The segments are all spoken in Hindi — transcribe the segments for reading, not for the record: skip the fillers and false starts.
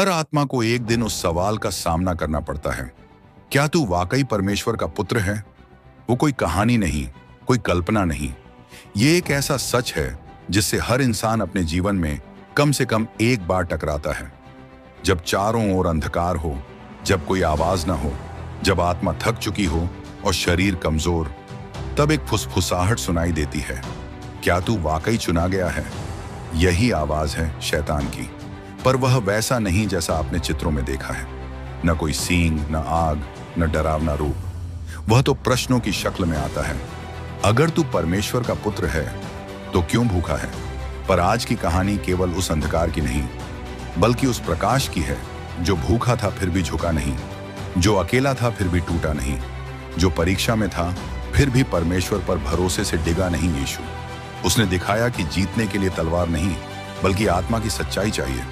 हर आत्मा को एक दिन उस सवाल का सामना करना पड़ता है, क्या तू वाकई परमेश्वर का पुत्र है? वो कोई कहानी नहीं, कोई कल्पना नहीं। ये एक ऐसा सच है जिससे हर इंसान अपने जीवन में कम से कम एक बार टकराता है। जब चारों ओर अंधकार हो, जब कोई आवाज ना हो, जब आत्मा थक चुकी हो और शरीर कमजोर, तब एक फुसफुसाहट सुनाई देती है, क्या तू वाकई चुना गया है? यही आवाज है शैतान की, पर वह वैसा नहीं जैसा आपने चित्रों में देखा है। न कोई सींग, न आग, न डरावना रूप। वह तो प्रश्नों की शक्ल में आता है। अगर तू परमेश्वर का पुत्र है तो क्यों भूखा है? पर आज की कहानी केवल उस अंधकार की नहीं, बल्कि उस प्रकाश की है जो भूखा था फिर भी झुका नहीं, जो अकेला था फिर भी टूटा नहीं, जो परीक्षा में था फिर भी परमेश्वर पर भरोसे से डिगा नहीं। यीशु, उसने दिखाया कि जीतने के लिए तलवार नहीं, बल्कि आत्मा की सच्चाई चाहिए।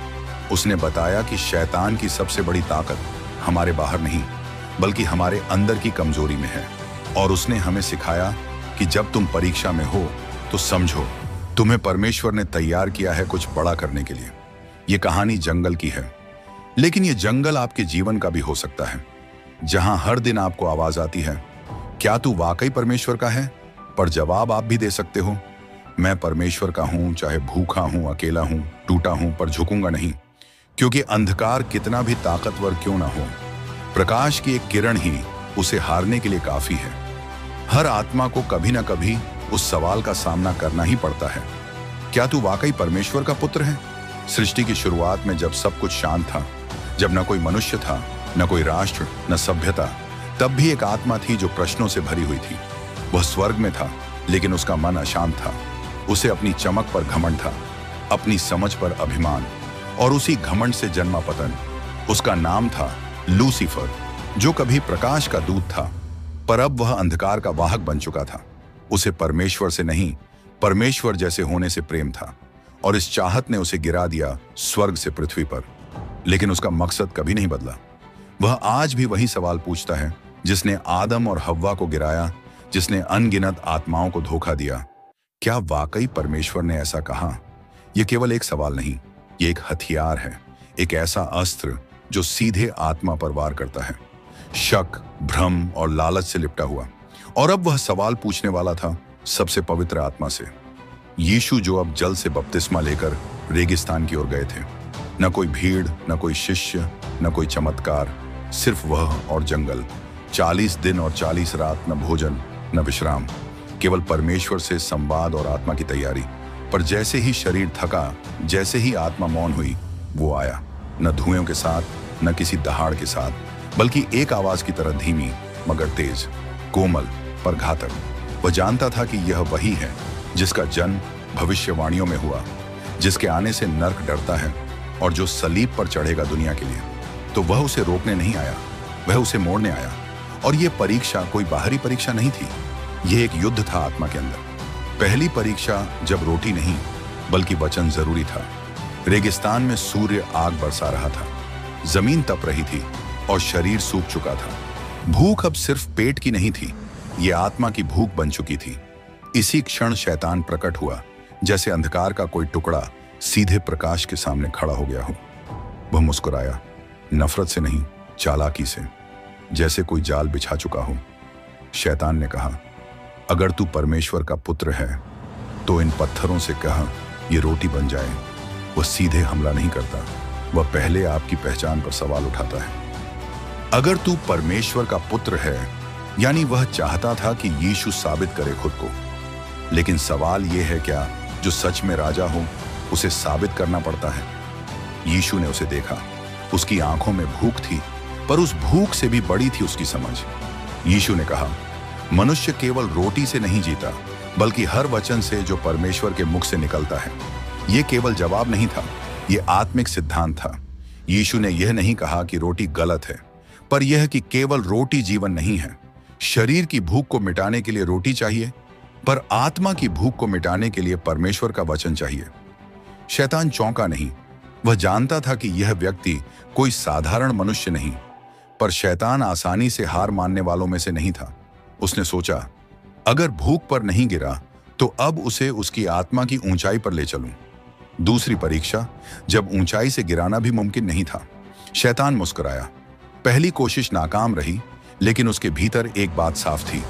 उसने बताया कि शैतान की सबसे बड़ी ताकत हमारे बाहर नहीं, बल्कि हमारे अंदर की कमजोरी में है। और उसने हमें सिखाया कि जब तुम परीक्षा में हो तो समझो, तुम्हें परमेश्वर ने तैयार किया है कुछ बड़ा करने के लिए। ये कहानी जंगल की है, लेकिन ये जंगल आपके जीवन का भी हो सकता है, जहां हर दिन आपको आवाज आती है, क्या तू वाकई परमेश्वर का है? पर जवाब आप भी दे सकते हो, मैं परमेश्वर का हूं, चाहे भूखा हूं, अकेला हूं, टूटा हूं, पर झुकूंगा नहीं। क्योंकि अंधकार कितना भी ताकतवर क्यों ना हो, प्रकाश की एक किरण ही उसे हारने के लिए काफी है। हर आत्मा को कभी ना कभी उस सवाल का सामना करना ही पड़ता है, क्या तू वाकई परमेश्वर का पुत्र है? सृष्टि की शुरुआत में जब सब कुछ शांत था, जब न कोई मनुष्य था, न कोई राष्ट्र, न सभ्यता, तब भी एक आत्मा थी जो प्रश्नों से भरी हुई थी। वह स्वर्ग में था, लेकिन उसका मन अशांत था। उसे अपनी चमक पर घमंड था, अपनी समझ पर अभिमान, और उसी घमंड से जन्मा पतन। उसका नाम था लूसीफर, जो कभी प्रकाश का दूत था, पर अब वह अंधकार का वाहक बन चुका था। उसे परमेश्वर से नहीं, परमेश्वर जैसे होने से प्रेम था, और इस चाहत ने उसे गिरा दिया स्वर्ग से पृथ्वी पर। लेकिन उसका मकसद कभी नहीं बदला। वह आज भी वही सवाल पूछता है जिसने आदम और हव्वा को गिराया, जिसने अनगिनत आत्माओं को धोखा दिया। क्या वाकई परमेश्वर ने ऐसा कहा? यह केवल एक सवाल नहीं, ये एक हथियार है, एक ऐसा अस्त्र जो सीधे आत्मा पर वार करता है, शक, भ्रम और लालच से लिपटा हुआ। और अब वह सवाल पूछने वाला था सबसे पवित्र आत्मा से, यीशु, जो अब जल से बपतिस्मा लेकर रेगिस्तान की ओर गए थे। न कोई भीड़, न कोई शिष्य, न कोई चमत्कार, सिर्फ वह और जंगल। 40 दिन और 40 रात, न भोजन न विश्राम, केवल परमेश्वर से संवाद और आत्मा की तैयारी। पर जैसे ही शरीर थका, जैसे ही आत्मा मौन हुई, वो आया, न धुएं के साथ, न किसी दहाड़ के साथ, बल्कि एक आवाज की तरह धीमी मगर तेज, कोमल पर घातक। वह जानता था कि यह वही है जिसका जन्म भविष्यवाणियों में हुआ, जिसके आने से नर्क डरता है और जो सलीब पर चढ़ेगा दुनिया के लिए। तो वह उसे रोकने नहीं आया, वह उसे मोड़ने आया। और यह परीक्षा कोई बाहरी परीक्षा नहीं थी, यह एक युद्ध था आत्मा के अंदर। पहली परीक्षा जब रोटी नहीं, बल्कि वचन जरूरी था। रेगिस्तान में सूर्य आग बरसा रहा था, जमीन तप रही थी और शरीर सूख चुका था। भूख अब सिर्फ पेट की नहीं थी, यह आत्मा की भूख बन चुकी थी। इसी क्षण शैतान प्रकट हुआ, जैसे अंधकार का कोई टुकड़ा सीधे प्रकाश के सामने खड़ा हो गया हो। वह मुस्कुराया, नफरत से नहीं, चालाकी से, जैसे कोई जाल बिछा चुका हो। शैतान ने कहा, अगर तू परमेश्वर का पुत्र है तो इन पत्थरों से कहा ये रोटी बन जाए। वह सीधे हमला नहीं करता, वह पहले आपकी पहचान पर सवाल उठाता है। अगर तू परमेश्वर का पुत्र है, यानी वह चाहता था कि यीशु साबित करे खुद को। लेकिन सवाल यह है, क्या जो सच में राजा हो उसे साबित करना पड़ता है? यीशु ने उसे देखा, उसकी आंखों में भूख थी, पर उस भूख से भी बड़ी थी उसकी समझ। यीशु ने कहा, मनुष्य केवल रोटी से नहीं जीता, बल्कि हर वचन से जो परमेश्वर के मुख से निकलता है। यह केवल जवाब नहीं था, यह आत्मिक सिद्धांत था। यीशु ने यह नहीं कहा कि रोटी गलत है, पर यह कि केवल रोटी जीवन नहीं है। शरीर की भूख को मिटाने के लिए रोटी चाहिए, पर आत्मा की भूख को मिटाने के लिए परमेश्वर का वचन चाहिए। शैतान चौंका नहीं, वह जानता था कि यह व्यक्ति कोई साधारण मनुष्य नहीं, पर शैतान आसानी से हार मानने वालों में से नहीं था। उसने सोचा, अगर भूख पर नहीं गिरा तो अब उसे उसकी आत्मा की ऊंचाई पर ले चलूं। दूसरी परीक्षा, जब ऊंचाई से गिराना भी मुमकिन नहीं था, शैतान मुस्कुराया। पहली कोशिश नाकाम रही, लेकिन उसके भीतर एक बात साफ थी।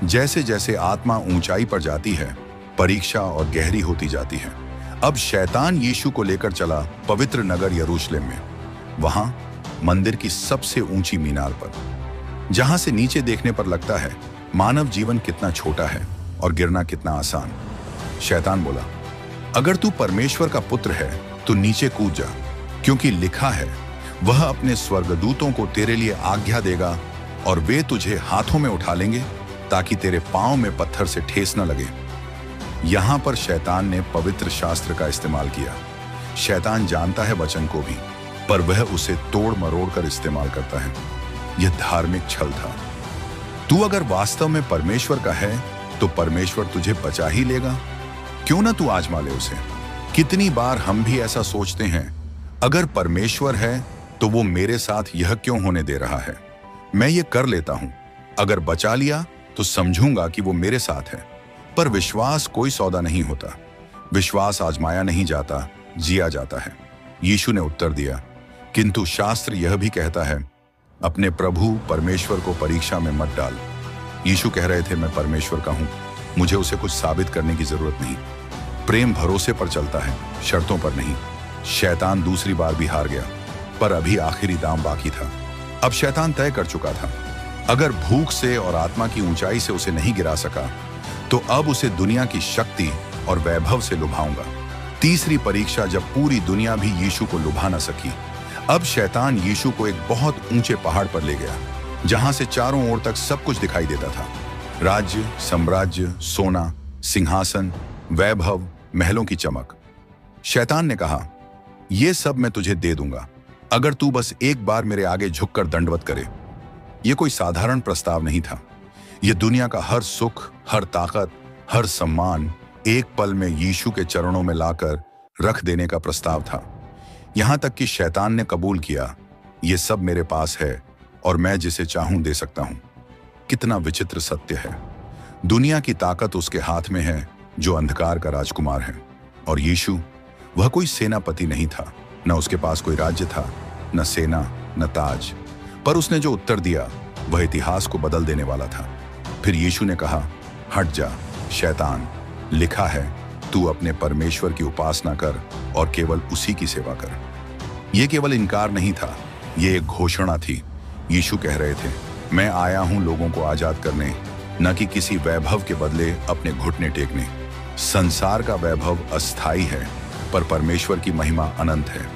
जैसे जैसे आत्मा ऊंचाई पर जाती है, परीक्षा और गहरी होती जाती है। अब शैतान यीशु को लेकर चला पवित्र नगर यरूशलेम में, वहां मंदिर की सबसे ऊंची मीनार पर, जहां से नीचे देखने पर लगता है मानव जीवन कितना छोटा है और गिरना कितना आसान। शैतान बोला, अगर तू परमेश्वर का पुत्र है तो नीचे कूद जा, क्योंकि लिखा है वह अपने स्वर्गदूतों को तेरे लिए आज्ञा देगा और वे तुझे हाथों में उठा लेंगे ताकि तेरे पांव में पत्थर से ठेस न लगे। यहां पर शैतान ने पवित्र शास्त्र का इस्तेमाल किया। शैतान जानता है वचन को भी, पर वह उसे तोड़ मरोड़ कर इस्तेमाल करता है। यह धार्मिक छल था। तू अगर वास्तव में परमेश्वर का है तो परमेश्वर तुझे बचा ही लेगा। क्यों ना तू आजमा ले उसे। कितनी बार हम भी ऐसा सोचते हैं, अगर परमेश्वर है तो वो मेरे साथ यह क्यों होने दे रहा है। मैं ये कर लेता हूं, अगर बचा लिया तो समझूंगा कि वो मेरे साथ है। पर विश्वास कोई सौदा नहीं होता। विश्वास आजमाया नहीं जाता, जिया जाता है। यीशु ने उत्तर दिया, किंतु शास्त्र यह भी कहता है, अपने प्रभु परमेश्वर को परीक्षा में मत डाल। यीशु कह रहे थे, मैं परमेश्वर का हूं, मुझे उसे कुछ साबित करने की जरूरत नहीं। प्रेम भरोसे पर चलता है, शर्तों पर नहीं। शैतान दूसरी बार भी हार गया, पर अभी आखिरी दांव बाकी था। अब शैतान तय कर चुका था, अगर भूख से और आत्मा की ऊंचाई से उसे नहीं गिरा सका, तो अब उसे दुनिया की शक्ति और वैभव से लुभाऊंगा। तीसरी परीक्षा जब पूरी दुनिया भी यीशु को लुभा न सकी, अब शैतान यीशु को एक बहुत ऊंचे पहाड़ पर ले गया, जहां से चारों ओर तक सब कुछ दिखाई देता था। राज्य, साम्राज्य, सोना, सिंहासन, वैभव, महलों की चमक। शैतान ने कहा, यह सब मैं तुझे दे दूंगा, अगर तू बस एक बार मेरे आगे झुककर दंडवत करे। यह कोई साधारण प्रस्ताव नहीं था। यह दुनिया का हर सुख, हर ताकत, हर सम्मान एक पल में यीशु के चरणों में लाकर रख देने का प्रस्ताव था। यहां तक कि शैतान ने कबूल किया, यह सब मेरे पास है और मैं जिसे चाहूं दे सकता हूं। कितना विचित्र सत्य है। दुनिया की ताकत उसके हाथ में है, जो अंधकार का राजकुमार है। और यीशु, वह कोई सेनापति नहीं था, न उसके पास कोई राज्य था, न सेना, न ताज। पर उसने जो उत्तर दिया वह इतिहास को बदल देने वाला था। फिर यीशु ने कहा, हट जा शैतान, लिखा है तू अपने परमेश्वर की उपासना कर और केवल उसी की सेवा कर। यह केवल इनकार नहीं था, यह एक घोषणा थी। यीशु कह रहे थे, मैं आया हूं लोगों को आजाद करने, न कि किसी वैभव के बदले अपने घुटने टेकने। संसार का वैभव अस्थाई है, पर परमेश्वर की महिमा अनंत है।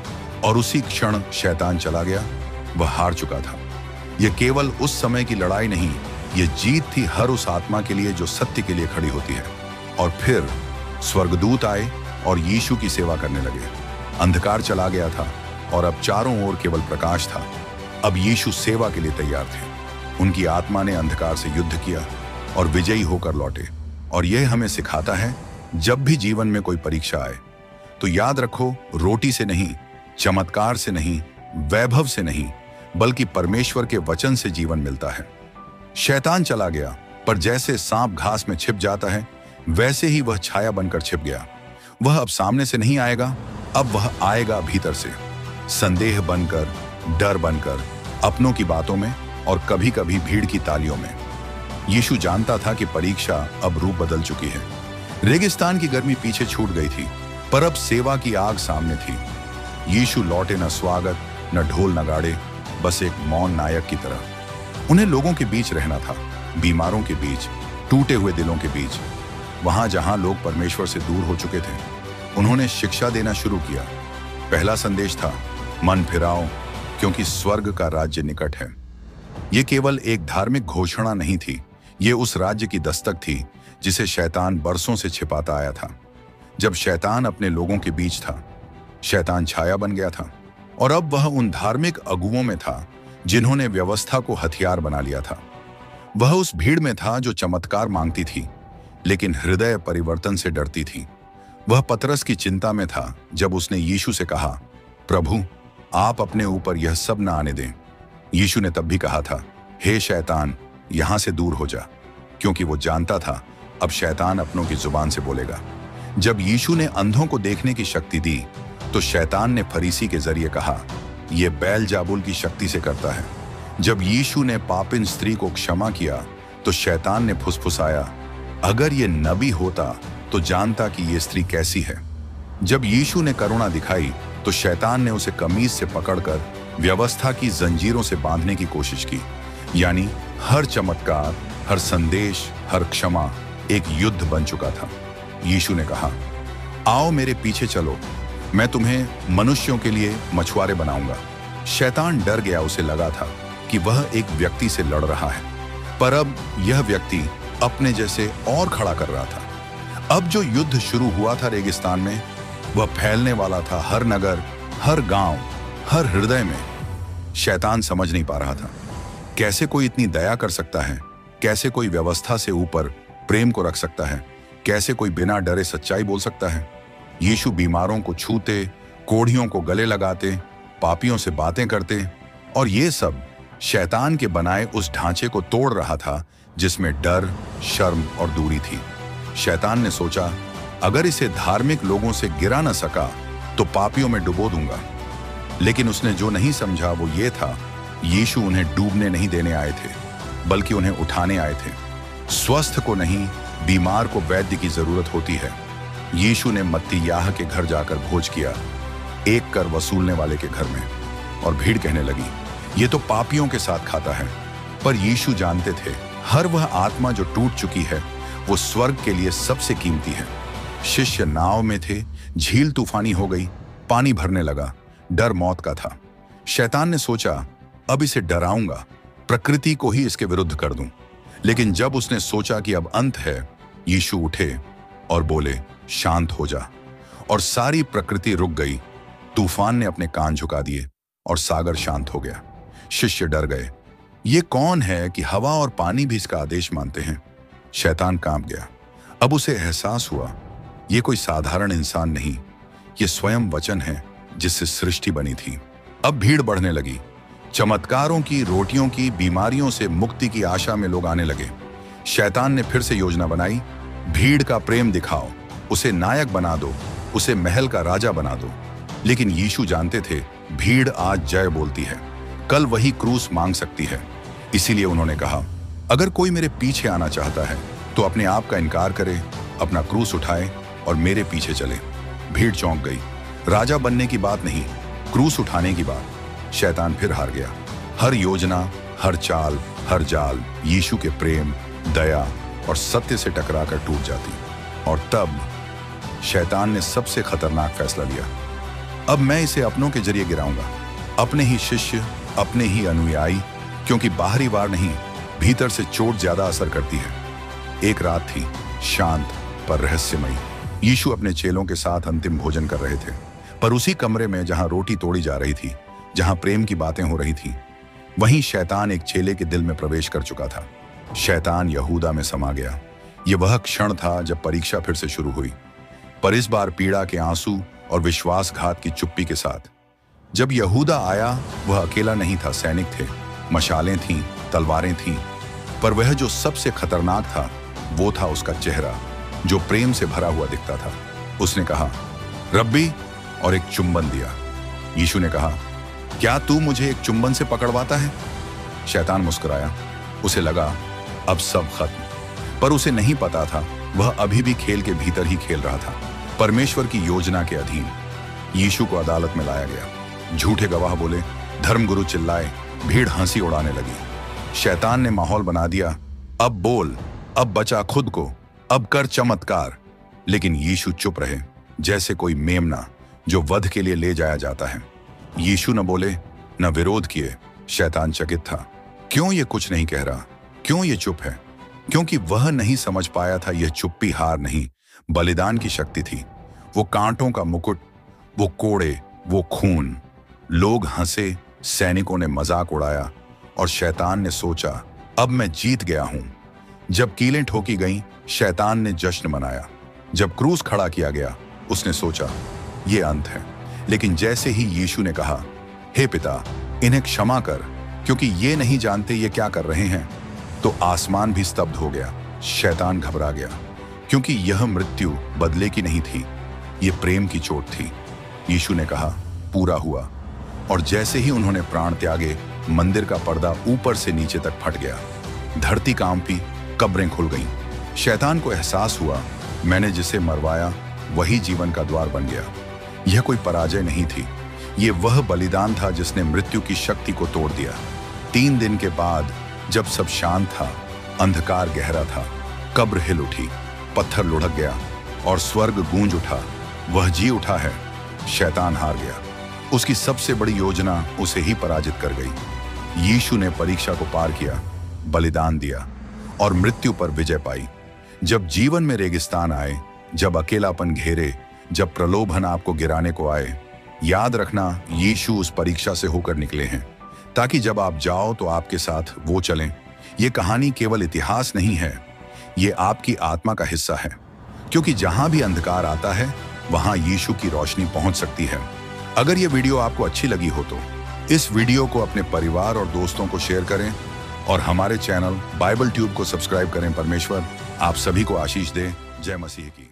और उसी क्षण शैतान चला गया। वह हार चुका था। यह केवल उस समय की लड़ाई नहीं, यह जीत थी हर उस आत्मा के लिए जो सत्य के लिए खड़ी होती है। और फिर स्वर्गदूत आए और यीशु की सेवा करने लगे। अंधकार चला गया था और अब चारों ओर केवल प्रकाश था। अब यीशु सेवा के लिए तैयार थे। उनकी आत्मा ने अंधकार से युद्ध किया और विजयी होकर लौटे। और यह हमें सिखाता है, जब भी जीवन में कोई परीक्षा आए तो याद रखो, रोटी से नहीं, चमत्कार से नहीं, वैभव से नहीं, बल्कि परमेश्वर के वचन से जीवन मिलता है। शैतान चला गया, पर जैसे सांप घास में छिप जाता है, वैसे ही वह छाया बनकर छिप गया। वह अब सामने से नहीं आएगा, अब वह आएगा भीतर से, संदेह बनकर, डर बनकर, अपनों की बातों में और कभी कभी भीड़ की तालियों में। यीशु जानता था कि परीक्षा अब रूप बदल चुकी है। रेगिस्तान की गर्मी पीछे छूट गई थी, पर अब सेवा की आग सामने थी। यीशु लौटे न स्वागत, न ढोल नगाड़े, बस एक मौन नायक की तरह। उन्हें लोगों के बीच रहना था, बीमारों के बीच, टूटे हुए दिलों के बीच, वहां जहां लोग परमेश्वर से दूर हो चुके थे। उन्होंने शिक्षा देना शुरू किया। पहला संदेश था, मन फिराओ, क्योंकि स्वर्ग का राज्य निकट है। यह केवल एक धार्मिक घोषणा नहीं थी, यह उस राज्य की दस्तक थी जिसे शैतान बरसों से छिपाता आया था। जब शैतान अपने लोगों के बीच था, शैतान छाया बन गया था। और अब वह उन धार्मिक अगुओं में था जिन्होंने व्यवस्था को हथियार बना लिया था। वह उस भीड़ में था जो चमत्कार मांगती थी, लेकिन हृदय परिवर्तन से डरती थी। वह पतरस की चिंता में था जब उसने यीशु से कहा, प्रभु, आप अपने ऊपर यह सब न आने दें। यीशु ने तब भी कहा था, हे शैतान, यहां से दूर हो जा, क्योंकि वो जानता था अब शैतान अपनों की जुबान से बोलेगा। जब यीशु ने अंधों को देखने की शक्ति दी, तो शैतान ने फरीसी के जरिए कहा, ये बेलजाबुल की शक्ति से करता है। जब यीशु ने पापिन स्त्री को क्षमा किया तो शैतान ने फुसफुसाया, अगर ये नबी होता तो जानता कि ये स्त्री कैसी है। जब यीशु ने करुणा दिखाई तो शैतान ने उसे कमीज से पकड़कर व्यवस्था की जंजीरों से बांधने की कोशिश की। यानी हर चमत्कार, हर संदेश, हर क्षमा एक युद्ध बन चुका था। यीशु ने कहा, आओ मेरे पीछे चलो, मैं तुम्हें मनुष्यों के लिए मछुआरे बनाऊंगा। शैतान डर गया, उसे लगा था कि वह एक व्यक्ति से लड़ रहा है, पर अब यह व्यक्ति अपने जैसे और खड़ा कर रहा था। अब जो युद्ध शुरू हुआ था रेगिस्तान में, वह फैलने वाला था हर नगर, हर गांव, हर हृदय में। शैतान समझ नहीं पा रहा था कैसे कोई इतनी दया कर सकता है, कैसे कोई व्यवस्था से ऊपर प्रेम को रख सकता है, कैसे कोई बिना डरे सच्चाई बोल सकता है। यीशु बीमारों को छूते, कोढ़ियों को गले लगाते, पापियों से बातें करते, और ये सब शैतान के बनाए उस ढांचे को तोड़ रहा था जिसमें डर, शर्म और दूरी थी। शैतान ने सोचा, अगर इसे धार्मिक लोगों से गिरा न सका तो पापियों में डुबो दूंगा। लेकिन उसने जो नहीं समझा वो ये था, यीशु उन्हें डूबने नहीं देने आए थे, बल्कि उन्हें उठाने आए थे। स्वस्थ को नहीं, बीमार को वैद्य की जरूरत होती है। यीशु ने मत्तियाह के घर जाकर भोज किया, एक कर वसूलने वाले के घर में, और भीड़ कहने लगी, ये तो पापियों के साथ खाता है। पर यीशु जानते थे, हर वह आत्मा जो टूट चुकी है वो स्वर्ग के लिए सबसे कीमती है। शिष्य नाव में थे, झील तूफानी हो गई, पानी भरने लगा, डर मौत का था। शैतान ने सोचा, अब इसे डराऊंगा, प्रकृति को ही इसके विरुद्ध कर दूं। लेकिन जब उसने सोचा कि अब अंत है, यीशु उठे और बोले, शांत हो जा, और सारी प्रकृति रुक गई। तूफान ने अपने कान झुका दिए और सागर शांत हो गया। शिष्य डर गए, ये कौन है कि हवा और पानी भी इसका आदेश मानते हैं। शैतान कांप गया। अब उसे एहसास हुआ, ये कोई साधारण इंसान नहीं, ये स्वयं वचन है जिससे सृष्टि बनी थी। अब भीड़ बढ़ने लगी, चमत्कारों की, रोटियों की, बीमारियों से मुक्ति की आशा में लोग आने लगे। शैतान ने फिर से योजना बनाई, भीड़ का प्रेम दिखाओ, उसे नायक बना दो, उसे महल का राजा बना दो। लेकिन यीशु जानते थे, भीड़ आज जय बोलती है, कल वही क्रूस मांग सकती है। इसीलिए उन्होंने कहा, अगर कोई मेरे पीछे आना चाहता है तो अपने आप का इनकार करे, अपना क्रूस उठाए और मेरे पीछे चले। भीड़ चौंक गई। राजा बनने की बात नहीं, क्रूस उठाने की बात। शैतान फिर हार गया। हर योजना, हर चाल, हर जाल यीशु के प्रेम, दया और सत्य से टकराकर टूट जाती। और तब शैतान ने सबसे खतरनाक फैसला लिया, अब मैं इसे अपनों के जरिए गिराऊंगा, अपने ही शिष्य, अपने ही अनुयायी, क्योंकि बाहरी वार नहीं, भीतर से चोट ज्यादा असर करती है। एक रात थी, शांत पर रहस्यमयी। यीशु अपने चेलों के साथ अंतिम भोजन कर रहे थे, पर उसी कमरे में जहां रोटी तोड़ी जा रही थी, जहां प्रेम की बातें हो रही थी, वहीं शैतान एक चेले के दिल में प्रवेश कर चुका था। शैतान यहूदा में समा गया। यह वह क्षण था जब परीक्षा फिर से शुरू हुई, पर इस बार पीड़ा के आंसू और विश्वासघात की चुप्पी के साथ। जब यहूदा आया, वह अकेला नहीं था, सैनिक थे, मशालें थीं, तलवारें थीं, पर वह जो सबसे खतरनाक था वो था उसका चेहरा, जो प्रेम से भरा हुआ दिखता था। उसने कहा, रब्बी, और एक चुंबन दिया। यीशु ने कहा, क्या तू मुझे एक चुंबन से पकड़वाता है? शैतान मुस्कुराया। उसे लगा अब सब खत्म, पर उसे नहीं पता था वह अभी भी खेल के भीतर ही खेल रहा था, परमेश्वर की योजना के अधीन। यीशु को अदालत में लाया गया। झूठे गवाह बोले, धर्मगुरु चिल्लाए, भीड़ हंसी उड़ाने लगी। शैतान ने माहौल बना दिया, अब बोल, अब बचा खुद को, अब कर चमत्कार। लेकिन यीशु चुप रहे, जैसे कोई मेमना जो वध के लिए ले जाया जाता है। यीशु न बोले, न विरोध किए। शैतान चकित था, क्यों ये कुछ नहीं कह रहा, क्यों ये चुप है? क्योंकि वह नहीं समझ पाया था यह चुप्पी हार नहीं, बलिदान की शक्ति थी। वो कांटों का मुकुट, वो कोड़े, वो खून। लोग हंसे, सैनिकों ने मजाक उड़ाया, और शैतान ने सोचा, अब मैं जीत गया हूं। जब कीलें ठोकी गईं, शैतान ने जश्न मनाया। जब क्रूस खड़ा किया गया, उसने सोचा, ये अंत है। लेकिन जैसे ही यीशु ने कहा, हे पिता, इन्हें क्षमा कर, क्योंकि ये नहीं जानते ये क्या कर रहे हैं, तो आसमान भी स्तब्ध हो गया। शैतान घबरा गया, क्योंकि यह मृत्यु बदले की नहीं थी, ये प्रेम की चोट थी। यीशु ने कहा, पूरा हुआ। और जैसे ही उन्होंने प्राण त्यागे, मंदिर का पर्दा ऊपर से नीचे तक फट गया। धरती कांपी, कब्रें खुल गईं। शैतान को एहसास हुआ, मैंने जिसे मरवाया वही जीवन का द्वार बन गया। यह कोई पराजय नहीं थी, ये वह बलिदान था जिसने मृत्यु की शक्ति को तोड़ दिया। 3 दिन के बाद जब सब शांत था, अंधकार गहरा था, कब्र हिल उठी, पत्थर लुढ़क गया और स्वर्ग गूंज उठा। वह जी उठा है, शैतान हार गया। उसकी सबसे बड़ी योजना उसे ही पराजित कर गई। यीशु ने परीक्षा को पार किया, बलिदान दिया और मृत्यु पर विजय पाई। जब जीवन में रेगिस्तान आए, जब अकेलापन घेरे, जब प्रलोभन आपको गिराने को आए, याद रखना यीशु उस परीक्षा से होकर निकले हैं, ताकि जब आप जाओ तो आपके साथ वो चलें। ये कहानी केवल इतिहास नहीं है, ये आपकी आत्मा का हिस्सा है, क्योंकि जहां भी अंधकार आता है वहां यीशु की रोशनी पहुंच सकती है। अगर ये वीडियो आपको अच्छी लगी हो तो इस वीडियो को अपने परिवार और दोस्तों को शेयर करें और हमारे चैनल बाइबल ट्यूब को सब्सक्राइब करें। परमेश्वर आप सभी को आशीष दे। जय मसीह की।